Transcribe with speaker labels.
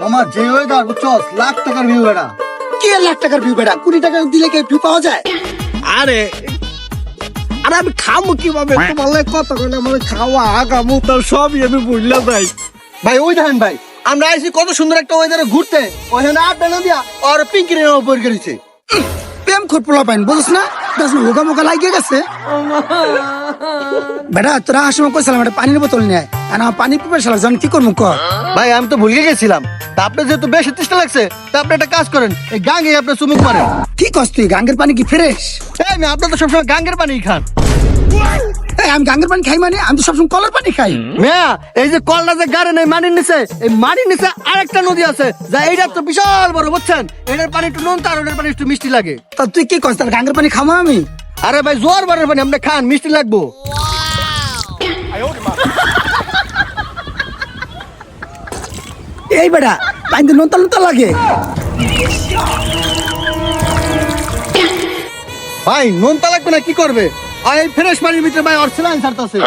Speaker 1: মামা যে ওয়েদার বুঝছস, লাখ টাকার ভিউ এটা।
Speaker 2: কি লাখ টাকার ভিউ বেটা? 20 টাকা দিলে কি ভিউ পাওয়া যায়?
Speaker 3: আরে আরে আমি খামু কিভাবে? তোমার কত করে আমার খাওয়া আগামু তার সবই আমি বুঝলাম ভাই।
Speaker 1: ভাই ওই দেখেন ভাই, আমরা আইছি কত সুন্দর একটা ওয়েদারে ঘুরতে, ওখানে আড্ডা না দিয়া আর পিঙ্কি রে উপর করেছে।
Speaker 2: প্রেম খোর পোলা পাইন বুঝছ না? দশ হোগা মোগা লাগিয়ে গেছে বেটা। তোরা আসময় কইছিলাম একটা পানির বোতল নিয়ে আর আমার পানি পিপাসা লাগছে, আমি কি করবো কর?
Speaker 1: ভাই আমি তো ভুলে গেছিলাম, তা আপনি যেহেতু বেশি চেষ্টা লাগছে, তা আপনি একটা কাজ করেন, এই গাঙ্গে আপনি চুমুক মারেন।
Speaker 2: কি কস তুই? গাঙ্গের পানি কি ফ্রেশ?
Speaker 1: এই মেয়ে, আপনার তো সবসময় গাঙ্গের পানি খান।
Speaker 2: আমি গাঙ্গের পানি খাই মানে? আমি তো সবসময় কলের পানি খাই।
Speaker 1: মেয়া, এই যে কলটা যে গাড়ে নেই মাটির নিচে, এই মাটির নিচে আরেকটা নদী আছে, যা এইটা তো বিশাল বড়, বুঝছেন? এটার পানি একটু নুন, তার ওটার পানি একটু মিষ্টি লাগে।
Speaker 2: তা তুই কি কস? তার গাঙ্গের পানি খামো আমি?
Speaker 1: আরে ভাই জোয়ার বারের পানি আপনি খান, মিষ্টি লাগবো।
Speaker 2: এই বেটা পানিতে নোনতা নোনতা লাগে।
Speaker 1: ভাই নুন তা লাগবে না, কি করবে? আর এই ফ্রেশ পানির ভিতরে ভাই অর স্যালাইন ছাড়তাছে।